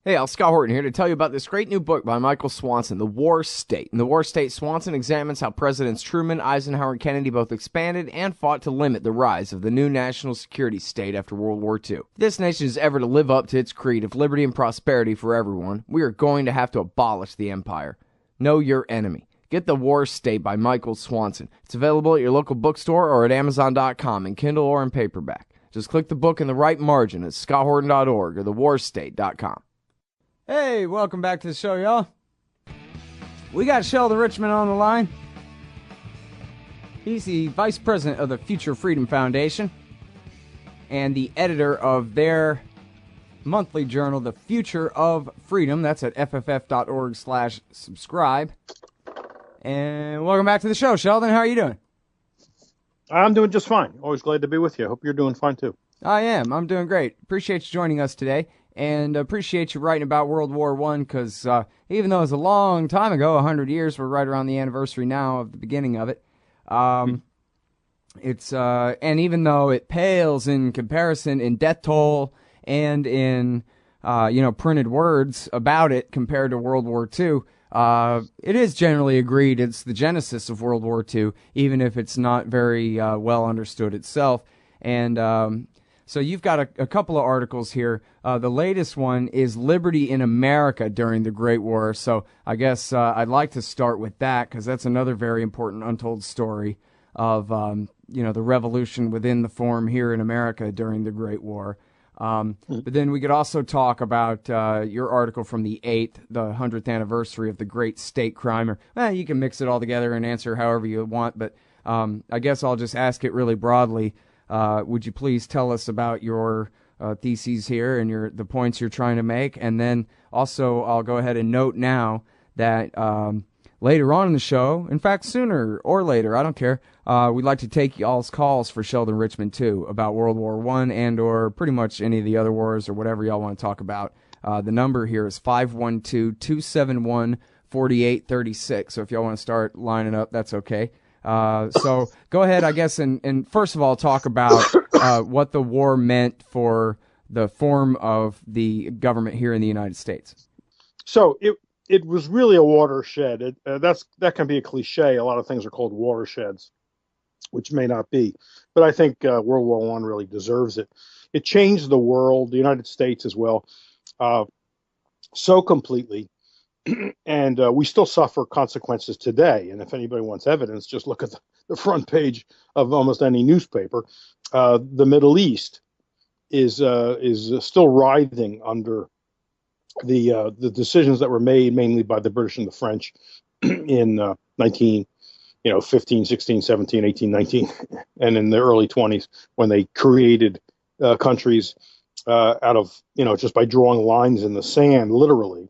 Hey, Scott Horton here to tell you about this great new book by Michael Swanson, The War State. In The War State, Swanson examines how Presidents Truman, Eisenhower, and Kennedy both expanded and fought to limit the rise of the new national security state after World War II. If this nation is ever to live up to its creed of liberty and prosperity for everyone, we are going to have to abolish the empire. Know your enemy. Get The War State by Michael Swanson. It's available at your local bookstore or at Amazon.com in Kindle or in paperback. Just click the book in the right margin at scotthorton.org or thewarstate.com. Hey, welcome back to the show, y'all. We got Sheldon Richman on the line. He's the vice president of the Future Freedom Foundation and the editor of their monthly journal, The Future of Freedom. That's at fff.org/subscribe. And welcome back to the show, Sheldon. How are you doing? I'm doing just fine. Always glad to be with you. I hope you're doing fine, too. I am. I'm doing great. Appreciate you joining us today. And appreciate you writing about World War I, because even though it was a long time ago, 100 years, we're right around the anniversary now of the beginning of it. It's and even though it pales in comparison in death toll and in printed words about it compared to World War II, it is generally agreed it's the genesis of World War II, even if it's not very well understood itself. And so you've got a couple of articles here. The latest one is Liberty in America during the Great War. So I guess I'd like to start with that, because that's another very important untold story of the revolution within the form here in America during the Great War. But then we could also talk about your article from the 8th, the 100th anniversary of the Great State Crime. Or you can mix it all together and answer however you want. But I guess I'll just ask it really broadly. Would you please tell us about your theses here and the points you're trying to make? And then also I'll go ahead and note now that later on in the show, in fact sooner or later, I don't care, we'd like to take y'all's calls for Sheldon Richman too, about World War I and or pretty much any of the other wars or whatever y'all want to talk about. The number here is 512-271-4836. So if y'all want to start lining up, that's okay. So go ahead, I guess, and first of all, talk about what the war meant for the form of the government here in the United States. So it was really a watershed. That can be a cliche. A lot of things are called watersheds, which may not be. But I think World War I really deserves it. It changed the world, the United States as well, so completely. And we still suffer consequences today. And if anybody wants evidence, just look at the front page of almost any newspaper. The Middle East is still writhing under the decisions that were made mainly by the British and the French in 15, 16, 17, 18, 19, and in the early 20s, when they created countries out of, just by drawing lines in the sand, literally,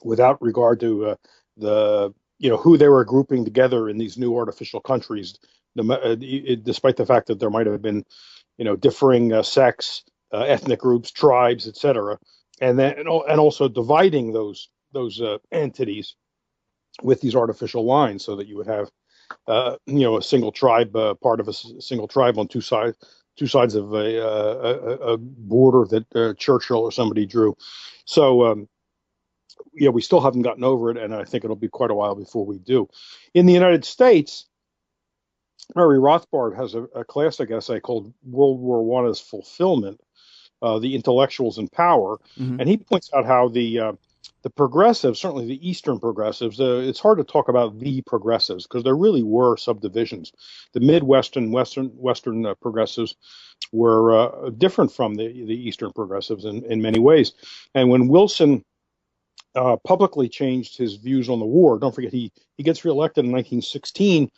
without regard to who they were grouping together in these new artificial countries, despite the fact that there might have been, differing sects, ethnic groups, tribes, etc., and also dividing those entities with these artificial lines, so that you would have, a single tribe, part of a single tribe on two sides of a border that Churchill or somebody drew. So. We still haven't gotten over it, and I think it'll be quite a while before we do. In the United States, Murray Rothbard has a classic essay called World War I as Fulfillment, the Intellectuals in Power, and he points out how the progressives, certainly the Eastern progressives, it's hard to talk about the progressives because there really were subdivisions. The Midwestern, Western progressives were different from the Eastern progressives in many ways. And when Wilson publicly changed his views on the war. Don't forget, he gets reelected in 1916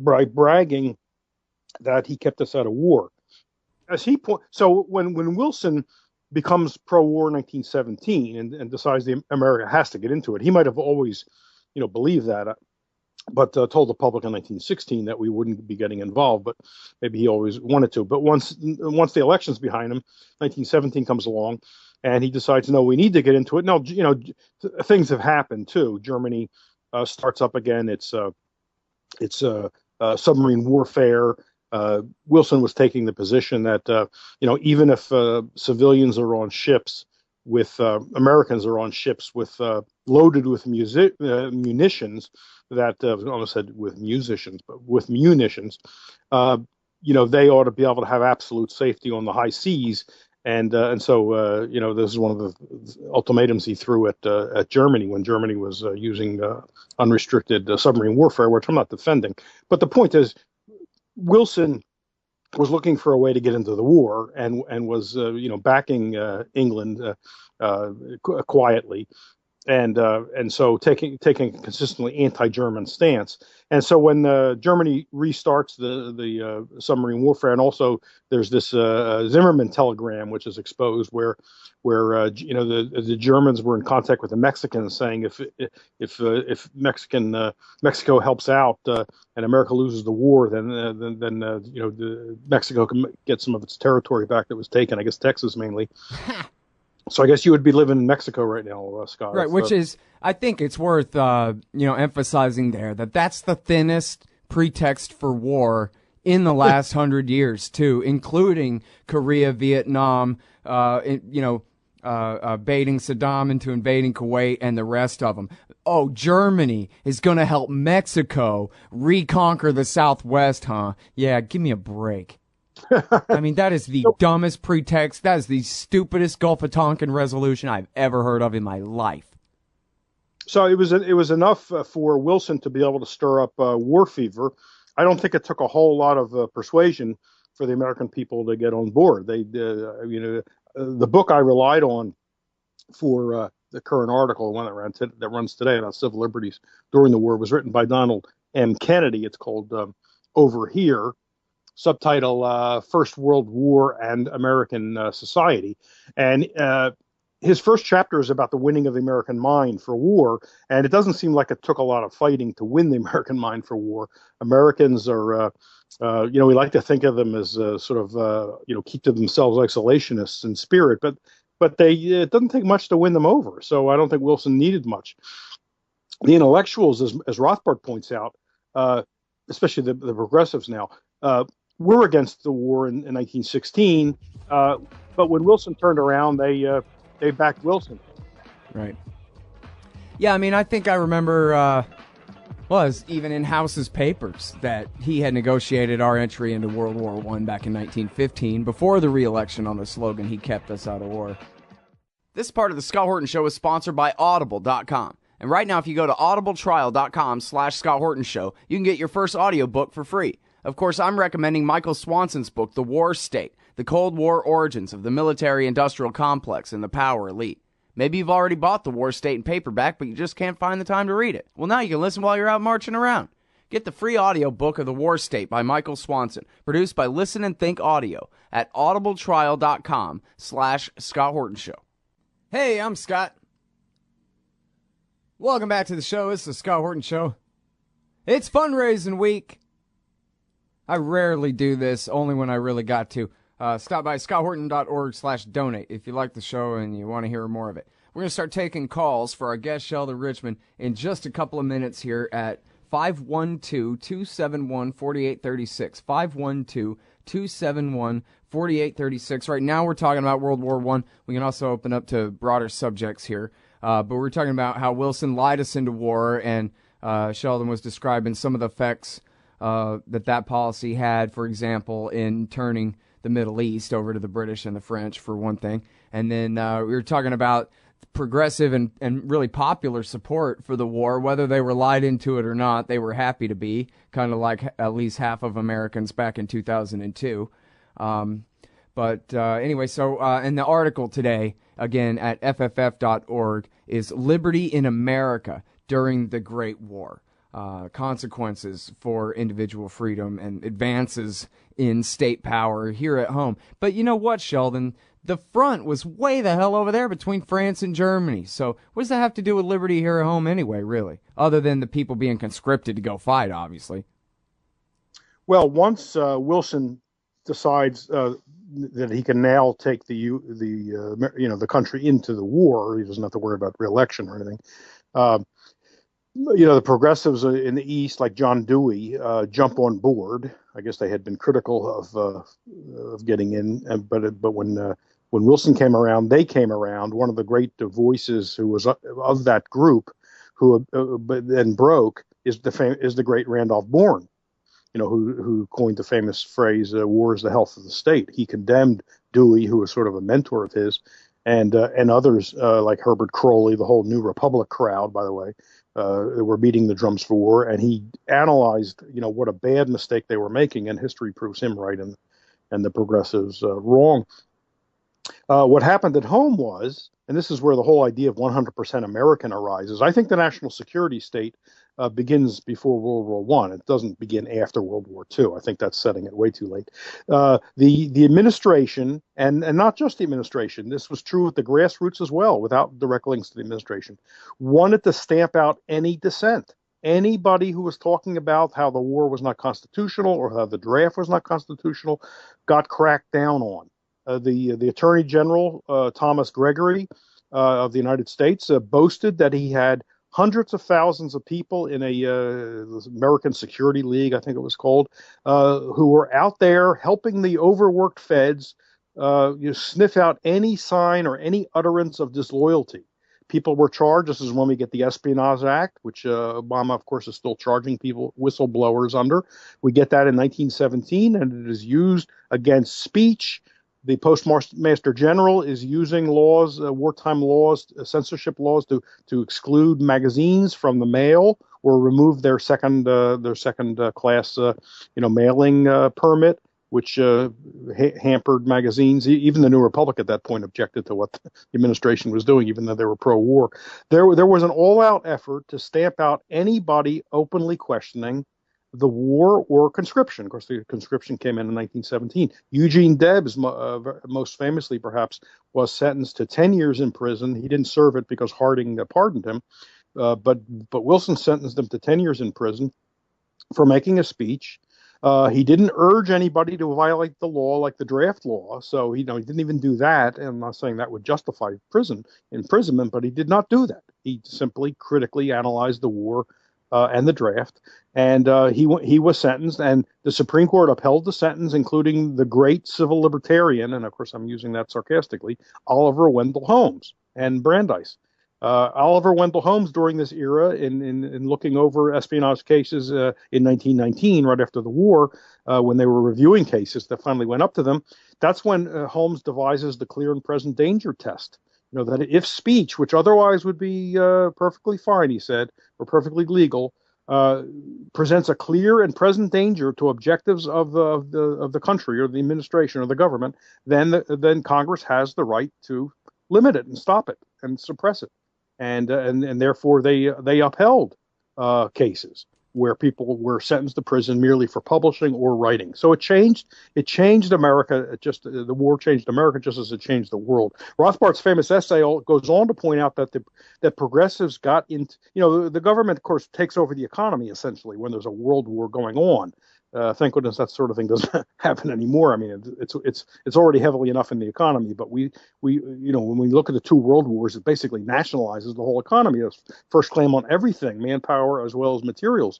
by bragging that he kept us out of war. So when Wilson becomes pro-war in 1917 and decides America has to get into it, he might have always, believed that, but told the public in 1916 that we wouldn't be getting involved. But maybe he always wanted to. But once the election's behind him, 1917 comes along. And he decides, no, we need to get into it. Now, things have happened too. Germany starts up again. It's submarine warfare. Wilson was taking the position that even if civilians are on ships with Americans are on ships with loaded with munitions that I almost said with musicians, but with munitions, they ought to be able to have absolute safety on the high seas. And so this is one of the ultimatums he threw at Germany when Germany was using unrestricted submarine warfare, which I'm not defending. But the point is, Wilson was looking for a way to get into the war and was backing England quietly. And so taking a consistently anti-German stance. And so when Germany restarts the submarine warfare, and also there's this Zimmerman telegram which is exposed where the Germans were in contact with the Mexicans saying if Mexico helps out and America loses the war, then Mexico can get some of its territory back that was taken, I guess Texas mainly. So I guess you would be living in Mexico right now, Scott. Right, which is, I think it's worth, emphasizing there that that's the thinnest pretext for war in the last 100 years, too, including Korea, Vietnam, baiting Saddam into invading Kuwait and the rest of them. Oh, Germany is going to help Mexico reconquer the Southwest, huh? Yeah, give me a break. I mean, that is the dumbest pretext. That is the stupidest Gulf of Tonkin resolution I've ever heard of in my life. So it was enough for Wilson to be able to stir up war fever. I don't think it took a whole lot of persuasion for the American people to get on board. The book I relied on for the current article, one that runs today on civil liberties during the war, was written by Donald M. Kennedy. It's called Over Here. Subtitle, First World War and American Society. And his first chapter is about the winning of the American mind for war. And it doesn't seem like it took a lot of fighting to win the American mind for war. Americans are, we like to think of them as keep to themselves isolationists in spirit, but it doesn't take much to win them over. So I don't think Wilson needed much. The intellectuals, as Rothbard points out, especially the progressives now, were against the war in 1916, but when Wilson turned around, they backed Wilson. Right. Yeah, I mean, I think I remember was even in House's papers that he had negotiated our entry into World War I back in 1915 before the re-election on the slogan, "He kept us out of war." This part of the Scott Horton Show is sponsored by Audible.com. And right now, if you go to audibletrial.com/Scott Horton Show, you can get your first audiobook for free. Of course, I'm recommending Michael Swanson's book, The War State, The Cold War Origins of the Military-Industrial Complex and the Power Elite. Maybe you've already bought The War State in paperback, but you just can't find the time to read it. Well, now you can listen while you're out marching around. Get the free audiobook of The War State by Michael Swanson, produced by Listen and Think Audio at audibletrial.com/Scott Horton Show. Hey, I'm Scott. Welcome back to the show. It's the Scott Horton Show. It's fundraising week. I rarely do this, only when I really got to. Stop by scotthorton.org/donate if you like the show and you want to hear more of it. We're going to start taking calls for our guest, Sheldon Richman, in just a couple of minutes here at 512-271-4836. 512-271-4836. Right now we're talking about World War I. We can also open up to broader subjects here. But we're talking about how Wilson lied us into war, and Sheldon was describing some of the effects that policy had, for example, in turning the Middle East over to the British and the French, for one thing. And then we were talking about progressive and really popular support for the war, whether they were lied into it or not. They were happy to be, kind of like at least half of Americans back in 2002. Anyway, so in the article today, again, at fff.org, is Liberty in America During the Great War. Consequences for individual freedom and advances in state power here at home. But you know what, Sheldon? The front was way the hell over there between France and Germany. So what does that have to do with liberty here at home anyway, really? Other than the people being conscripted to go fight, obviously. Well, once Wilson decides that he can now take the country into the war, he doesn't have to worry about re-election or anything. The progressives in the East, like John Dewey, jump on board. I guess they had been critical of getting in, but when Wilson came around, they came around. One of the great voices who was of that group, who but then broke, is the great Randolph Bourne. Who coined the famous phrase, "War is the health of the state." He condemned Dewey, who was sort of a mentor of his, and others like Herbert Crowley, the whole New Republic crowd, by the way, were beating the drums for war. And he analyzed, what a bad mistake they were making, and history proves him right and the progressives wrong. What happened at home was, and this is where the whole idea of 100% American arises. I think the national security state begins before World War One. It doesn't begin after World War Two. I think that's setting it way too late. The administration, and not just the administration, this was true with the grassroots as well, without direct links to the administration, wanted to stamp out any dissent. Anybody who was talking about how the war was not constitutional or how the draft was not constitutional got cracked down on. The Attorney General, Thomas Gregory of the United States, boasted that he had hundreds of thousands of people in a American Security League, I think it was called, who were out there helping the overworked feds sniff out any sign or any utterance of disloyalty. People were charged. This is when we get the Espionage Act, which Obama, of course, is still charging people, whistleblowers, under. We get that in 1917, and it is used against speech. The Postmaster General is using laws, wartime laws, censorship laws, to exclude magazines from the mail or remove their second class, mailing permit, which hampered magazines. Even the New Republic at that point objected to what the administration was doing, even though they were pro-war. There was an all-out effort to stamp out anybody openly questioning the war or conscription. Of course, the conscription came in 1917. Eugene Debs, most famously perhaps, was sentenced to 10 years in prison. He didn't serve it because Harding pardoned him, but Wilson sentenced him to 10 years in prison for making a speech. He didn't urge anybody to violate the law like the draft law, so he didn't even do that. And I'm not saying that would justify imprisonment, but he did not do that. He simply critically analyzed the war and the draft, and he was sentenced, and the Supreme Court upheld the sentence, including the great civil libertarian, and of course I'm using that sarcastically, Oliver Wendell Holmes and Brandeis. Oliver Wendell Holmes, during this era, in looking over espionage cases in 1919, right after the war, when they were reviewing cases that finally went up to them, that's when Holmes devises the clear and present danger test. That if speech, which otherwise would be perfectly fine, he said, or perfectly legal, presents a clear and present danger to objectives of the country or the administration or the government, then Congress has the right to limit it and stop it and suppress it, and therefore they upheld cases where people were sentenced to prison merely for publishing or writing. So it changed America. The war changed America just as it changed the world. Rothbard's famous essay goes on to point out that progressives got into, the government, of course, takes over the economy essentially when there's a world war going on. Thank goodness that sort of thing doesn't happen anymore. I mean, it's already heavily enough in the economy, but we when we look at the two world wars, it basically nationalizes the whole economy. It's first claim on everything, manpower as well as materials.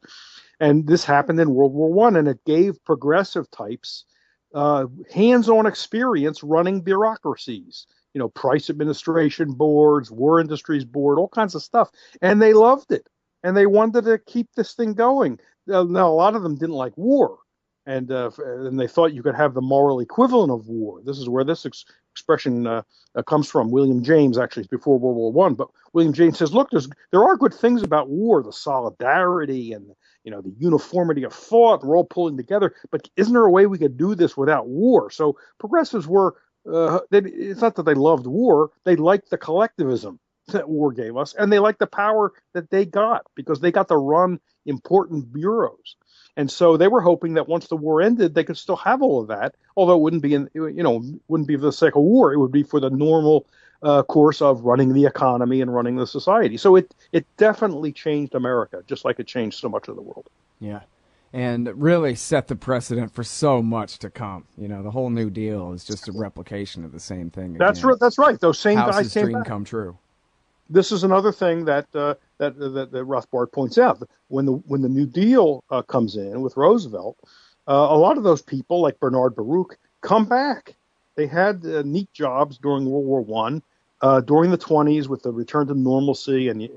And this happened in World War One, and it gave progressive types hands-on experience running bureaucracies. Price administration boards, war industries board, all kinds of stuff, and they loved it, and they wanted to keep this thing going. Now, a lot of them didn't like war, and they thought you could have the moral equivalent of war. This is where this expression comes from. William James, actually, before World War One, but William James says, look, there are good things about war, the solidarity and the uniformity of thought. We're all pulling together, but isn't there a way we could do this without war? So progressives were. It's not that they loved war; they liked the collectivism that war gave us, and they liked the power that they got because they got to run important bureaus. And so they were hoping that once the war ended, they could still have all of that, although it wouldn't be wouldn't be for the sake of war. It would be for the normal course of running the economy and running the society. So it definitely changed America, just like it changed so much of the world. Yeah. And really set the precedent for so much to come. The whole New Deal is just a replication of the same thing. That's right. Those same House's guys came dream back. come true. This is another thing that that Rothbard points out. When the New Deal comes in with Roosevelt, a lot of those people, like Bernard Baruch, come back. They had neat jobs during World War One. During the 20s, with the return to normalcy and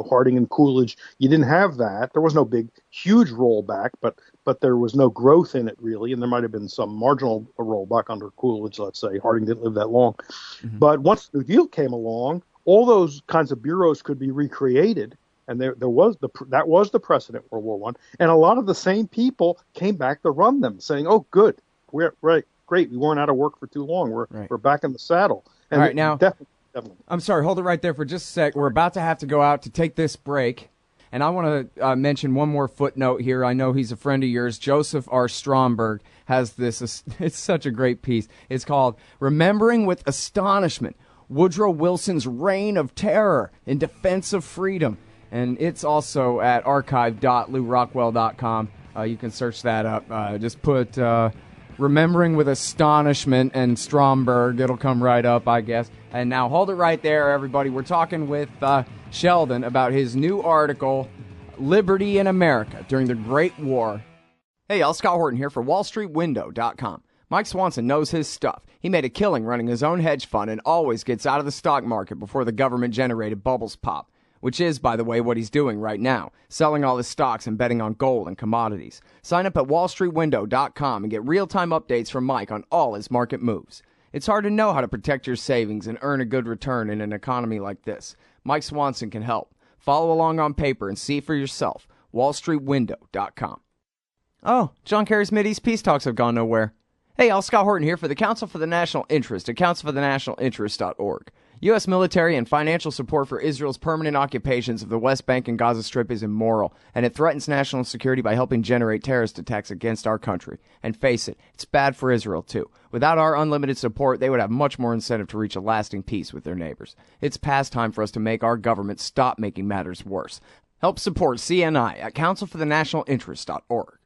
Harding and Coolidge, you didn't have that. There was no big, huge rollback, but there was no growth in it really, and there might have been some marginal rollback under Coolidge. Let's say Harding didn't live that long, but once the New Deal came along, all those kinds of bureaus could be recreated, and that was the precedent for World War One, and a lot of the same people came back to run them, saying, "Oh, good, we're right, great, we weren't out of work for too long. We're back in the saddle." And all right, now. Definitely. I'm sorry, hold it right there for just a sec. We're about to have to go out to take this break. And I want to mention one more footnote here. I know he's a friend of yours. Joseph R. Stromberg has this. It's such a great piece. It's called Remembering with Astonishment Woodrow Wilson's Reign of Terror in Defense of Freedom. And it's also at archive.lewrockwell.com. You can search that up. Just put Remembering with Astonishment and Stromberg. It'll come right up, I guess. And now hold it right there, everybody. We're talking with Sheldon about his new article, Liberty in America During the Great War. Hey, y'all, Scott Horton here for WallStreetWindow.com. Mike Swanson knows his stuff. He made a killing running his own hedge fund and always gets out of the stock market before the government-generated bubbles pop, which is, by the way, what he's doing right now, selling all his stocks and betting on gold and commodities. Sign up at WallStreetWindow.com and get real-time updates from Mike on all his market moves. It's hard to know how to protect your savings and earn a good return in an economy like this. Mike Swanson can help. Follow along on paper and see for yourself. WallStreetWindow.com. Oh, John Kerry's Mideast peace talks have gone nowhere. Hey, y'all, Scott Horton here for the Council for the National Interest at councilforthenationalinterest.org. U.S. military and financial support for Israel's permanent occupations of the West Bank and Gaza Strip is immoral, and it threatens national security by helping generate terrorist attacks against our country. And face it, it's bad for Israel, too. Without our unlimited support, they would have much more incentive to reach a lasting peace with their neighbors. It's past time for us to make our government stop making matters worse. Help support CNI at councilforthenationalinterest.org.